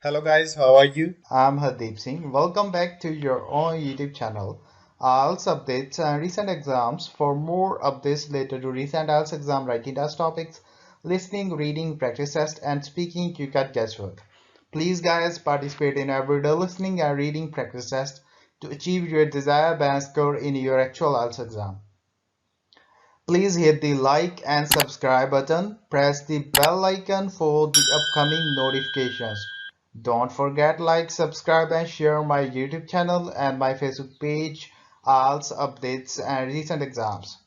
Hello guys, how are you? I'm Hardeep Singh. Welcome back to your own YouTube channel. IELTS updates and recent exams. For more updates related to recent IELTS exam writing test topics, listening, reading, practice test, and speaking, you can guesswork. Please, guys, participate in everyday listening and reading practice test to achieve your desired band score in your actual IELTS exam. Please hit the like and subscribe button. Press the bell icon for the upcoming notifications. Don't forget like, subscribe and share my YouTube channel and my Facebook page, IELTS updates and recent exams.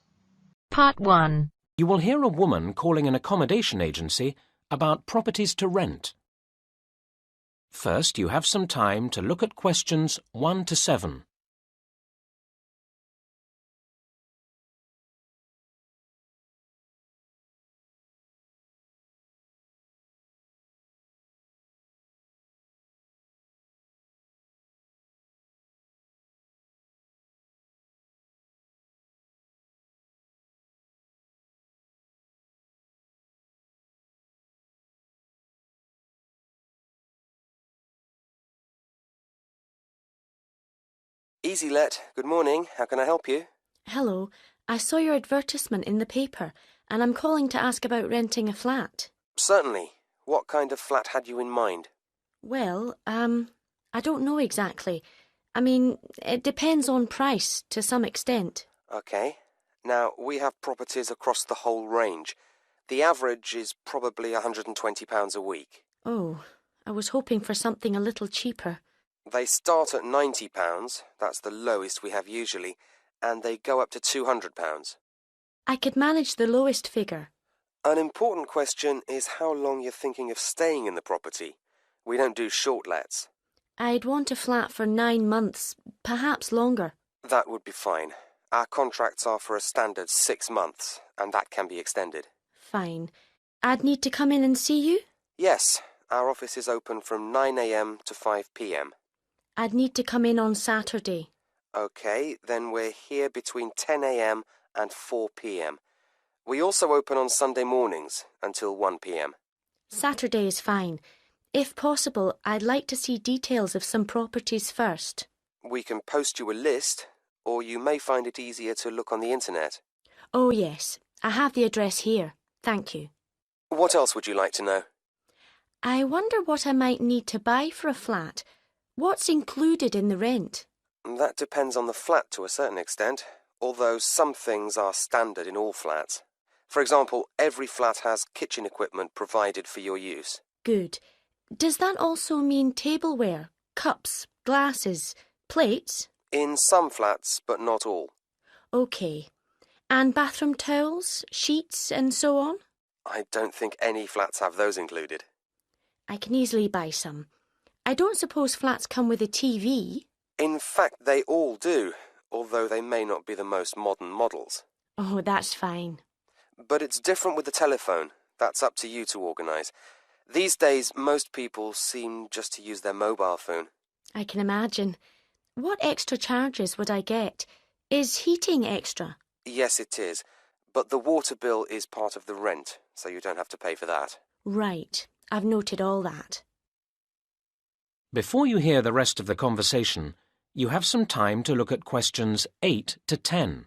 Part 1. You will hear a woman calling an accommodation agency about properties to rent. First, you have some time to look at questions 1 to 7. Easy Let, good morning. How can I help you? Hello, I saw your advertisement in the paper and I'm calling to ask about renting a flat. Certainly. What kind of flat had you in mind? Well, I don't know exactly. I mean, it depends on price to some extent. Okay. Now, we have properties across the whole range. The average is probably £120 a week. Oh, I was hoping for something a little cheaper. They start at £90, that's the lowest we have usually, and they go up to £200. I could manage the lowest figure. An important question is how long you're thinking of staying in the property. We don't do short lets. I'd want a flat for 9 months, perhaps longer. That would be fine. Our contracts are for a standard 6 months, and that can be extended. Fine. I'd need to come in and see you? Yes, our office is open from 9 a.m. to 5 p.m. I'd need to come in on Saturday. Okay, then we're here between 10 a.m. and 4 p.m. We also open on Sunday mornings until 1 p.m. Saturday is fine. If possible, I'd like to see details of some properties first. We can post you a list, or you may find it easier to look on the internet. Oh yes, I have the address here. Thank you. What else would you like to know? I wonder what I might need to buy for a flat. What's included in the rent? That depends on the flat to a certain extent, although some things are standard in all flats. For example, every flat has kitchen equipment provided for your use. Good. Does that also mean tableware, cups, glasses, plates? In some flats, but not all. OK. And bathroom towels, sheets and so on? I don't think any flats have those included. I can easily buy some. I don't suppose flats come with a TV? In fact, they all do, although they may not be the most modern models. Oh, that's fine. But it's different with the telephone. That's up to you to organise. These days, most people seem just to use their mobile phone. I can imagine. What extra charges would I get? Is heating extra? Yes, it is. But the water bill is part of the rent, so you don't have to pay for that. Right. I've noted all that. Before you hear the rest of the conversation, you have some time to look at questions 8 to 10.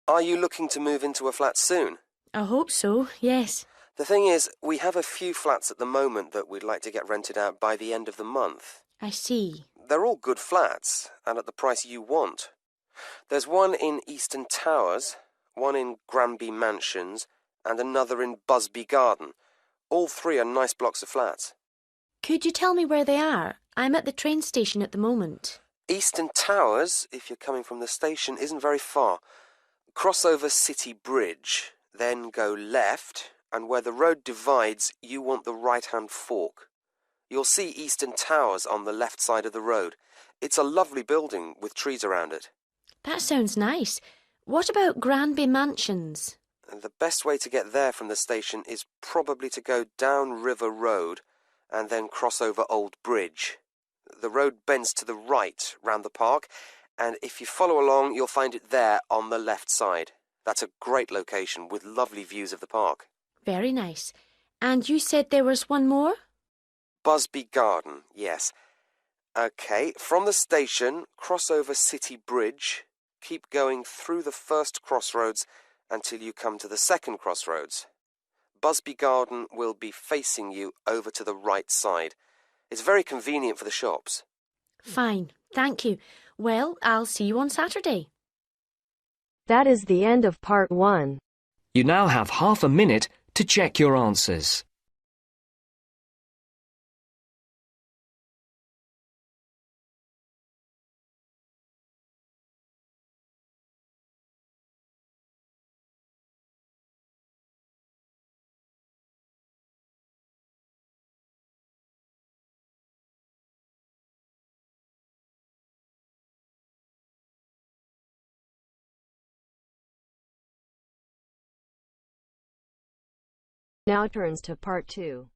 Are you looking to move into a flat soon? I hope so, yes. The thing is, we have a few flats at the moment that we'd like to get rented out by the end of the month. I see. They're all good flats, and at the price you want. There's one in Eastern Towers, one in Granby Mansions, and another in Busby Garden. All three are nice blocks of flats. Could you tell me where they are? I'm at the train station at the moment. Eastern Towers, if you're coming from the station, isn't very far. Cross over City Bridge, then go left, and where the road divides, you want the right-hand fork. You'll see Eastern Towers on the left side of the road. It's a lovely building with trees around it. That sounds nice. What about Granby Mansions? The best way to get there from the station is probably to go down River Road and then cross over Old Bridge. The road bends to the right round the park, and if you follow along, you'll find it there on the left side. That's a great location with lovely views of the park. Very nice. And you said there was one more? Busby Garden, yes. OK, from the station, cross over City Bridge, keep going through the first crossroads until you come to the second crossroads. Busby Garden will be facing you over to the right side. It's very convenient for the shops. Fine, thank you. Well, I'll see you on Saturday. That is the end of part 1. You now have half a minute to check your answers. Now turns to part 2.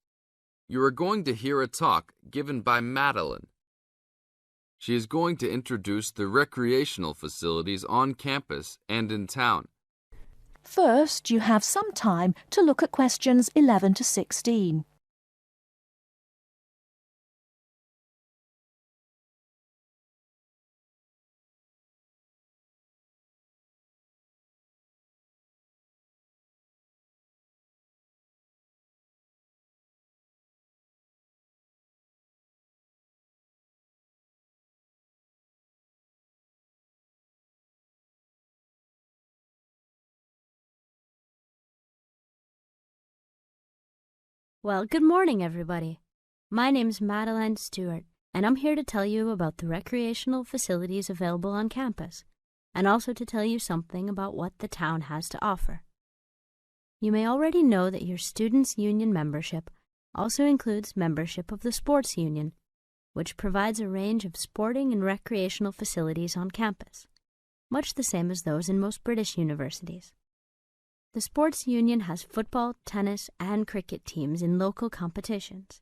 You are going to hear a talk given by Madeline. She is going to introduce the recreational facilities on campus and in town. First, you have some time to look at questions 11 to 16. Well, good morning, everybody. My name's Madeline Stewart, and I'm here to tell you about the recreational facilities available on campus, and also to tell you something about what the town has to offer. You may already know that your Students' Union membership also includes membership of the Sports Union, which provides a range of sporting and recreational facilities on campus, much the same as those in most British universities. The Sports Union has football, tennis, and cricket teams in local competitions.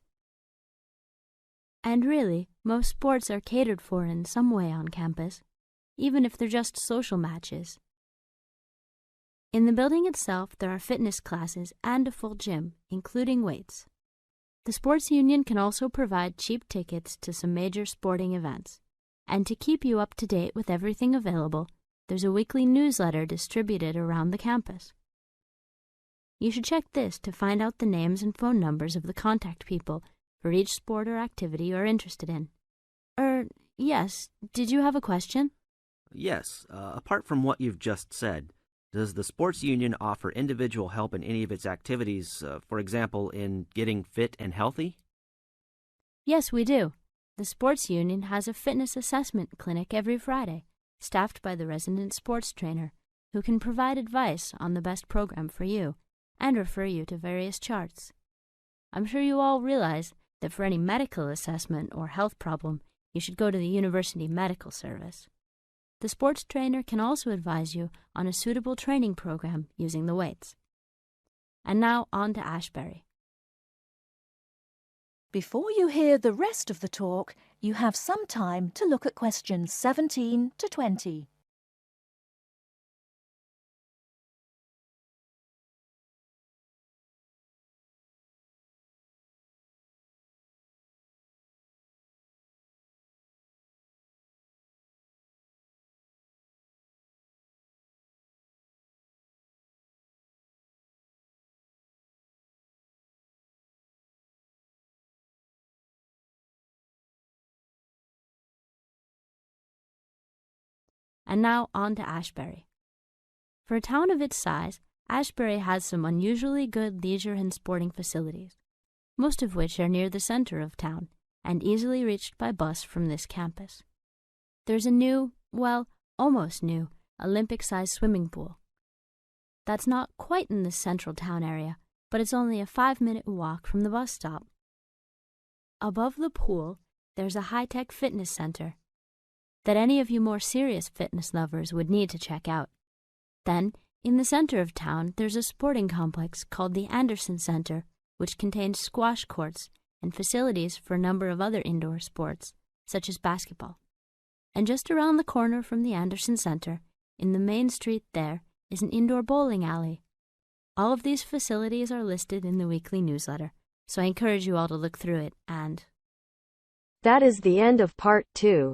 And really, most sports are catered for in some way on campus, even if they're just social matches. In the building itself, there are fitness classes and a full gym, including weights. The Sports Union can also provide cheap tickets to some major sporting events. And to keep you up to date with everything available, there's a weekly newsletter distributed around the campus. You should check this to find out the names and phone numbers of the contact people for each sport or activity you're interested in. Yes, did you have a question? Yes, apart from what you've just said, does the Sports Union offer individual help in any of its activities, for example, in getting fit and healthy? Yes, we do. The Sports Union has a fitness assessment clinic every Friday, staffed by the resident sports trainer, who can provide advice on the best program for you and refer you to various charts. I'm sure you all realize that for any medical assessment or health problem, you should go to the University Medical Service. The sports trainer can also advise you on a suitable training program using the weights. And now on to Ashbury. Before you hear the rest of the talk, you have some time to look at questions 17 to 20. And now on to Ashbury. For a town of its size, Ashbury has some unusually good leisure and sporting facilities, most of which are near the center of town and easily reached by bus from this campus. There's a new, well, almost new, Olympic-sized swimming pool. That's not quite in the central town area, but it's only a 5-minute walk from the bus stop. Above the pool, there's a high-tech fitness center that any of you more serious fitness lovers would need to check out. Then, in the center of town, there's a sporting complex called the Anderson Center, which contains squash courts and facilities for a number of other indoor sports, such as basketball. And just around the corner from the Anderson Center, in the main street there, is an indoor bowling alley. All of these facilities are listed in the weekly newsletter, so I encourage you all to look through it and... That is the end of part 2.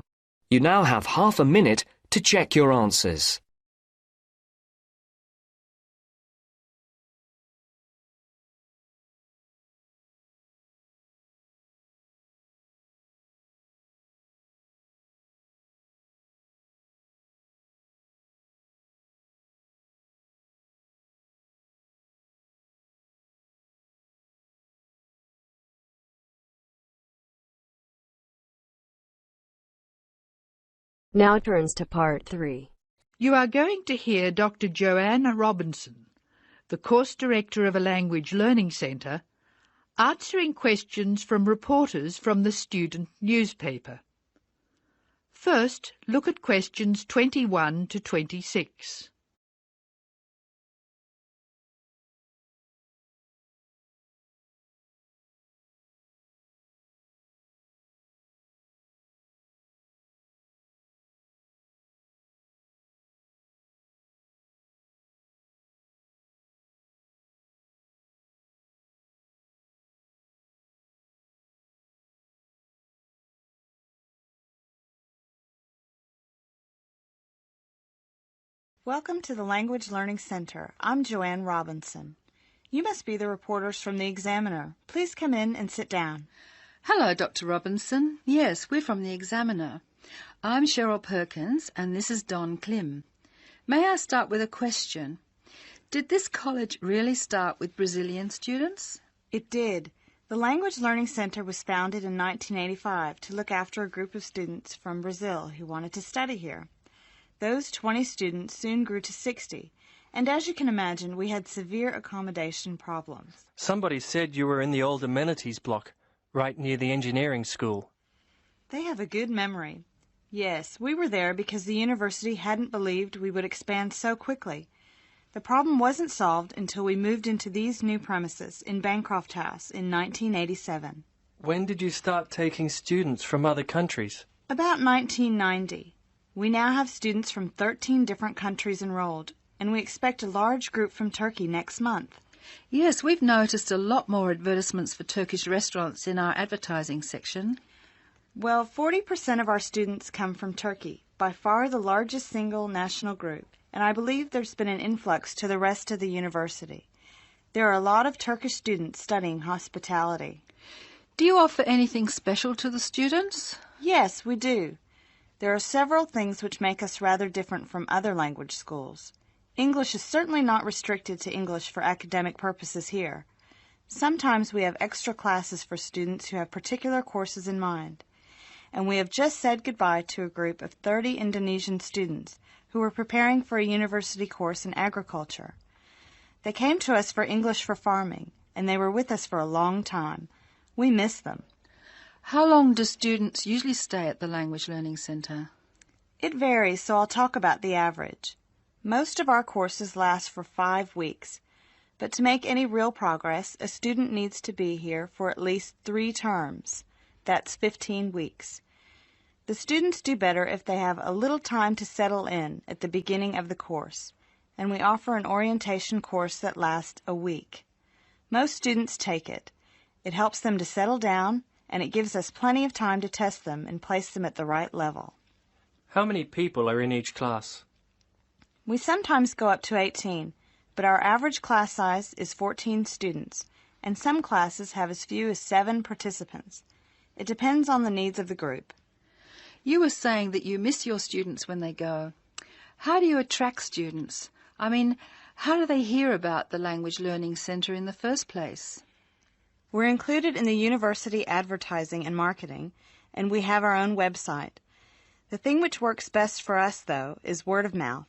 You now have half a minute to check your answers. Now turns to part 3. You are going to hear Dr. Joanna Robinson, the course director of a language learning centre, answering questions from reporters from the student newspaper. First, look at questions 21 to 26. Welcome to the Language Learning Center. I'm Joanne Robinson. You must be the reporters from the Examiner. Please come in and sit down. Hello, Dr. Robinson. Yes, we're from the Examiner. I'm Cheryl Perkins and this is Don Klim. May I start with a question? Did this college really start with Brazilian students? It did. The Language Learning Center was founded in 1985 to look after a group of students from Brazil who wanted to study here. Those 20 students soon grew to 60, and as you can imagine, we had severe accommodation problems. Somebody said you were in the old amenities block, right near the engineering school. They have a good memory. Yes, we were there because the university hadn't believed we would expand so quickly. The problem wasn't solved until we moved into these new premises in Bancroft House in 1987. When did you start taking students from other countries? About 1990. We now have students from 13 different countries enrolled, and we expect a large group from Turkey next month. Yes, we've noticed a lot more advertisements for Turkish restaurants in our advertising section. Well, 40% of our students come from Turkey, by far the largest single national group, and I believe there's been an influx to the rest of the university. There are a lot of Turkish students studying hospitality. Do you offer anything special to the students? Yes, we do. There are several things which make us rather different from other language schools. English is certainly not restricted to English for academic purposes here. Sometimes we have extra classes for students who have particular courses in mind. And we have just said goodbye to a group of 30 Indonesian students who were preparing for a university course in agriculture. They came to us for English for farming, and they were with us for a long time. We miss them. How long do students usually stay at the Language Learning Center? It varies, so I'll talk about the average. Most of our courses last for 5 weeks, but to make any real progress, a student needs to be here for at least 3 terms. That's 15 weeks. The students do better if they have a little time to settle in at the beginning of the course, and we offer an orientation course that lasts a week. Most students take it. It helps them to settle down, and it gives us plenty of time to test them and place them at the right level. How many people are in each class? We sometimes go up to 18, but our average class size is 14 students, and some classes have as few as 7 participants. It depends on the needs of the group. You were saying that you miss your students when they go. How do you attract students? I mean, how do they hear about the Language Learning Center in the first place? We're included in the university advertising and marketing, and we have our own website. The thing which works best for us, though, is word of mouth.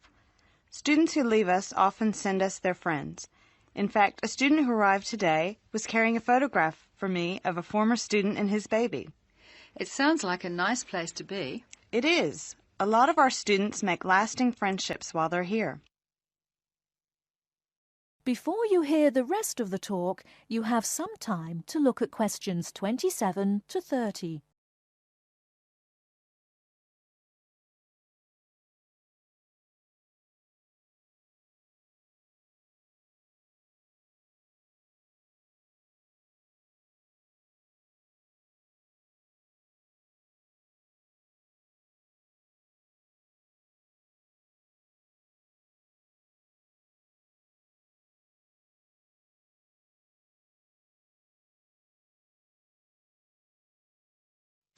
Students who leave us often send us their friends, In fact, a student who arrived today was carrying a photograph for me of a former student and his baby. It sounds like a nice place to be. It is. A lot of our students make lasting friendships while they're here. Before you hear the rest of the talk, you have some time to look at questions 27 to 30.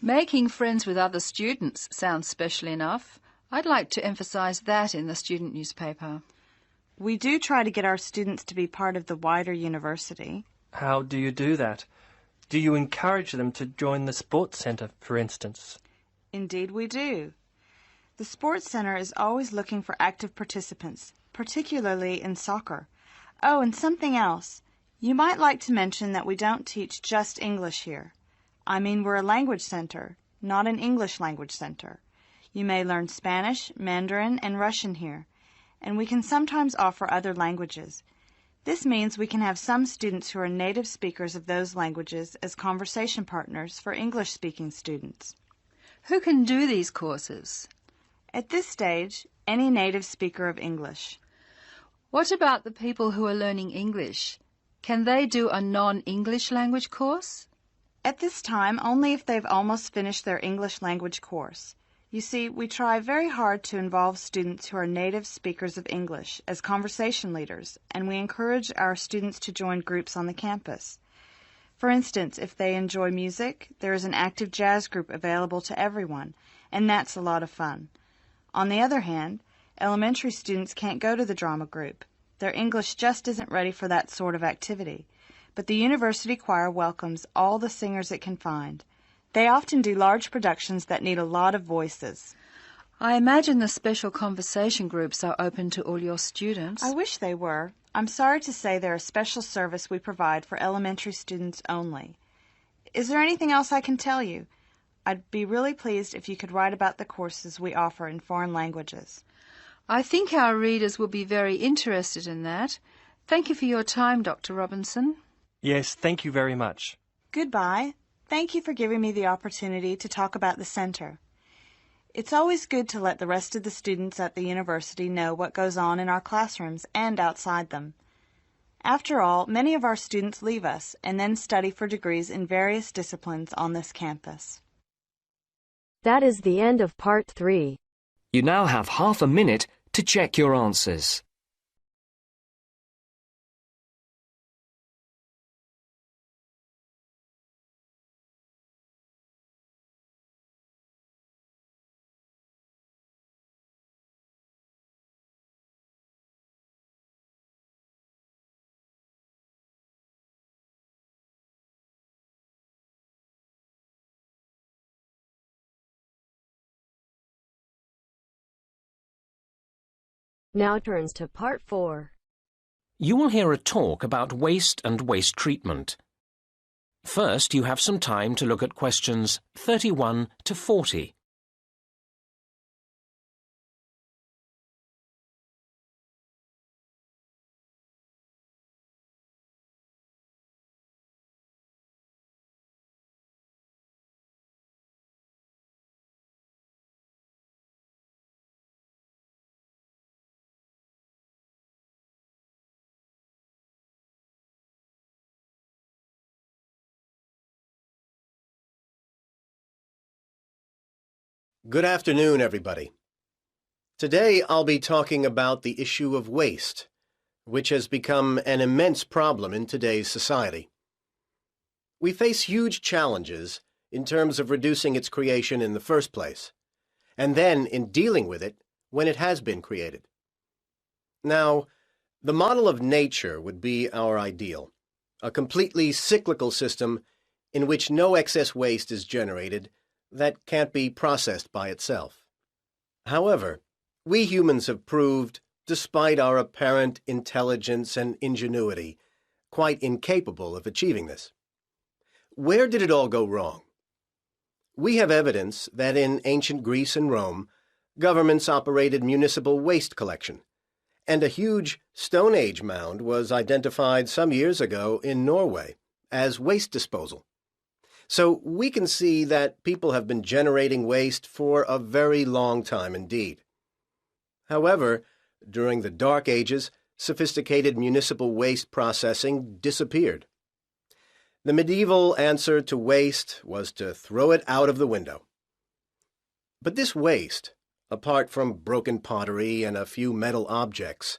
Making friends with other students sounds special enough. I'd like to emphasize that in the student newspaper. We do try to get our students to be part of the wider university. How do you do that? Do you encourage them to join the sports centre, for instance? Indeed we do. The Sports Center is always looking for active participants, particularly in soccer. Oh, and something else. You might like to mention that we don't teach just English here. I mean, we're a language center, not an English language center. You may learn Spanish, Mandarin, and Russian here, and we can sometimes offer other languages. This means we can have some students who are native speakers of those languages as conversation partners for English-speaking students. Who can do these courses? At this stage, any native speaker of English. What about the people who are learning English? Can they do a non-English language course? At this time, only if they've almost finished their English language course. You see, we try very hard to involve students who are native speakers of English as conversation leaders, and we encourage our students to join groups on the campus. For instance, if they enjoy music, there is an active jazz group available to everyone, and that's a lot of fun. On the other hand, elementary students can't go to the drama group. Their English just isn't ready for that sort of activity. But the university choir welcomes all the singers it can find. They often do large productions that need a lot of voices. I imagine the special conversation groups are open to all your students. I wish they were. I'm sorry to say they're a special service we provide for elementary students only. Is there anything else I can tell you? I'd be really pleased if you could write about the courses we offer in foreign languages. I think our readers will be very interested in that. Thank you for your time, Dr. Robinson. Yes, thank you very much. Goodbye. Thank you for giving me the opportunity to talk about the center. It's always good to let the rest of the students at the university know what goes on in our classrooms and outside them. After all, many of our students leave us and then study for degrees in various disciplines on this campus. That is the end of part 3. You now have half a minute to check your answers. Now turns to part 4. You will hear a talk about waste and waste treatment. First, you have some time to look at questions 31 to 40. Good afternoon, everybody. Today I'll be talking about the issue of waste, which has become an immense problem in today's society. We face huge challenges in terms of reducing its creation in the first place, and then in dealing with it when it has been created. Now, the model of nature would be our ideal, a completely cyclical system in which no excess waste is generated that can't be processed by itself. However, we humans have proved, despite our apparent intelligence and ingenuity, quite incapable of achieving this. Where did it all go wrong? We have evidence that in ancient Greece and Rome, governments operated municipal waste collection, and a huge Stone Age mound was identified some years ago in Norway as waste disposal. So we can see that people have been generating waste for a very long time indeed. However, during the Dark Ages, sophisticated municipal waste processing disappeared. The medieval answer to waste was to throw it out of the window. But this waste, apart from broken pottery and a few metal objects,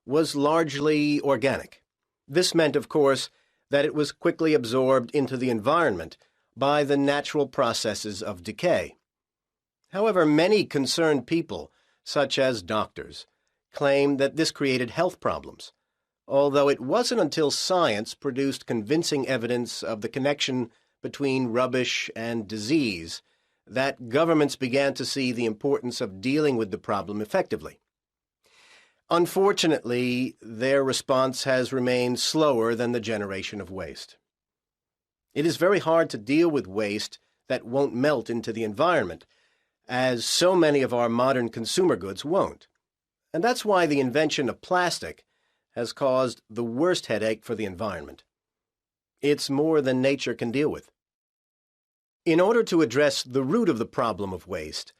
was largely organic. This meant, of course, that it was quickly absorbed into the environment by the natural processes of decay. However, many concerned people, such as doctors, claimed that this created health problems, although it wasn't until science produced convincing evidence of the connection between rubbish and disease that governments began to see the importance of dealing with the problem effectively. Unfortunately, their response has remained slower than the generation of waste. It is very hard to deal with waste that won't melt into the environment, as so many of our modern consumer goods won't. And that's why the invention of plastic has caused the worst headache for the environment. It's more than nature can deal with. In order to address the root of the problem of waste,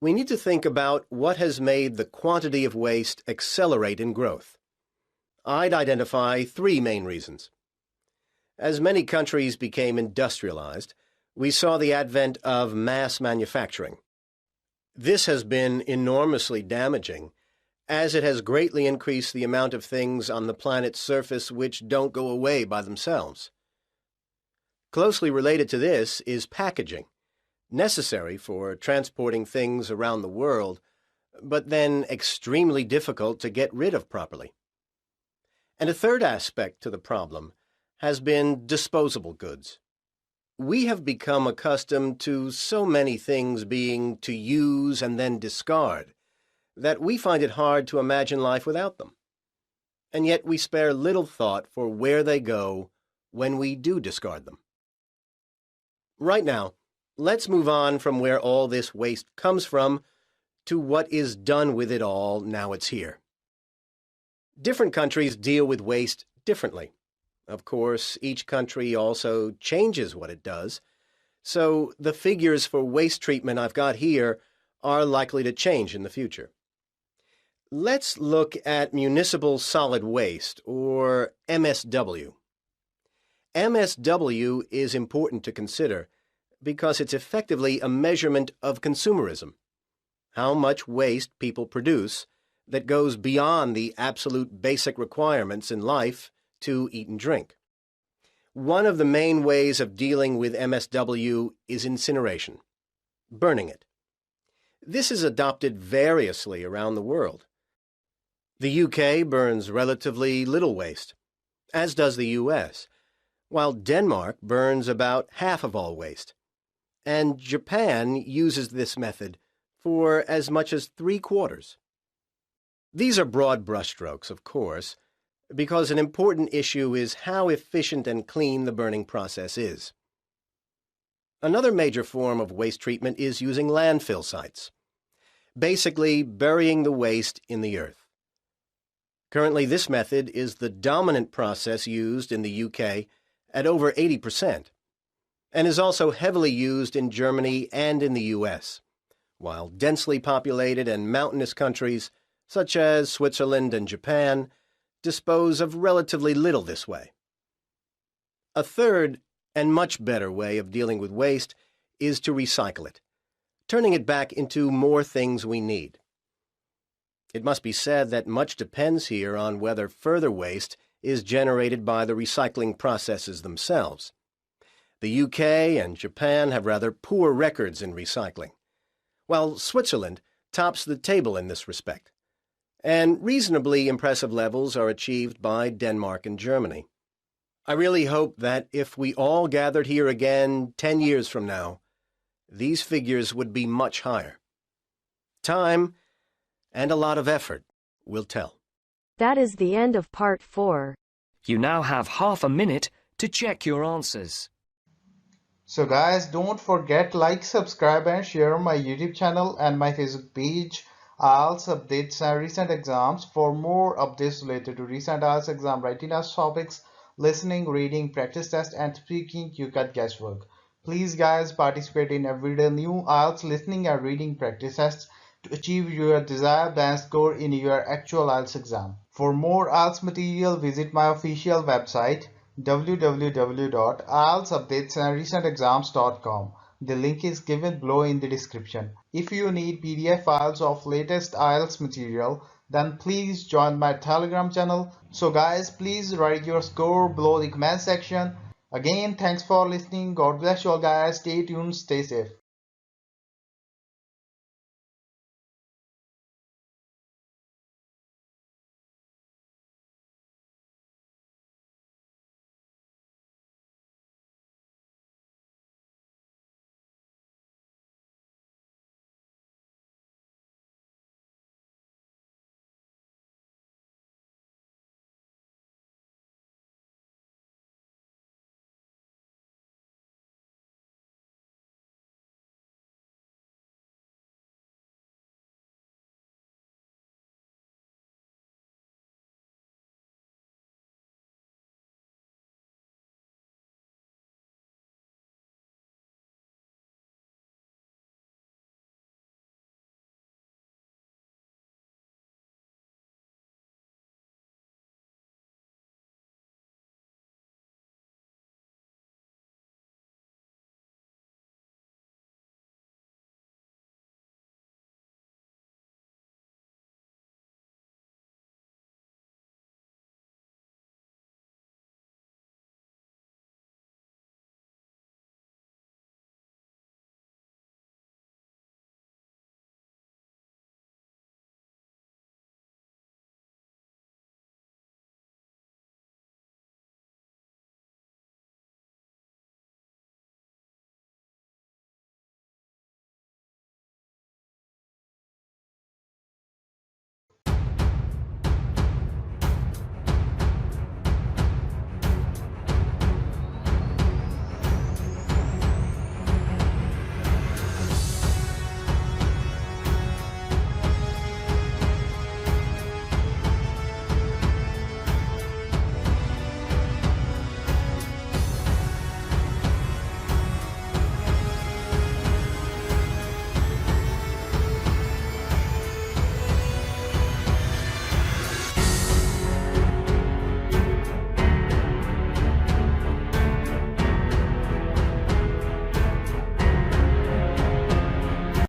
we need to think about what has made the quantity of waste accelerate in growth. I'd identify three main reasons. As many countries became industrialized, we saw the advent of mass manufacturing. This has been enormously damaging, as it has greatly increased the amount of things on the planet's surface which don't go away by themselves. Closely related to this is packaging, necessary for transporting things around the world, but then extremely difficult to get rid of properly. And a third aspect to the problem has been disposable goods. We have become accustomed to so many things being to use and then discard that we find it hard to imagine life without them. And yet we spare little thought for where they go when we do discard them. Right now, let's move on from where all this waste comes from to what is done with it all now it's here. Different countries deal with waste differently. Of course, each country also changes what it does, so the figures for waste treatment I've got here are likely to change in the future. Let's look at municipal solid waste, or MSW. MSW is important to consider because it's effectively a measurement of consumerism, how much waste people produce that goes beyond the absolute basic requirements in life to eat and drink. One of the main ways of dealing with MSW is incineration, burning it. This is adopted variously around the world. The UK burns relatively little waste, as does the US, while Denmark burns about half of all waste, and Japan uses this method for as much as 3/4. These are broad brushstrokes, of course, because an important issue is how efficient and clean the burning process is. Another major form of waste treatment is using landfill sites, basically burying the waste in the earth. Currently, this method is the dominant process used in the UK at over 80%, and is also heavily used in Germany and in the US, while densely populated and mountainous countries, such as Switzerland and Japan, dispose of relatively little this way. A third and much better way of dealing with waste is to recycle it, turning it back into more things we need. It must be said that much depends here on whether further waste is generated by the recycling processes themselves. The UK and Japan have rather poor records in recycling, while Switzerland tops the table in this respect, and reasonably impressive levels are achieved by Denmark and Germany. I really hope that if we all gathered here again 10 years from now, these figures would be much higher. Time and a lot of effort will tell. That is the end of part 4. You now have half a minute to check your answers. So guys, don't forget like, subscribe and share my YouTube channel and my Facebook page, IELTS updates and recent exams. For more updates related to recent IELTS exam writing test topics, listening, reading, practice test and speaking, you got guesswork. Please guys, participate in everyday new IELTS listening and reading practice tests to achieve your desired band score in your actual IELTS exam. For more IELTS material, visit my official website www.ieltsupdatesandrecentexams.com. The link is given below in the description. If you need PDF files of latest IELTS material, then please join my Telegram channel. So guys, please write your score below the comment section. Again, thanks for listening. God bless you all guys. Stay tuned, stay safe.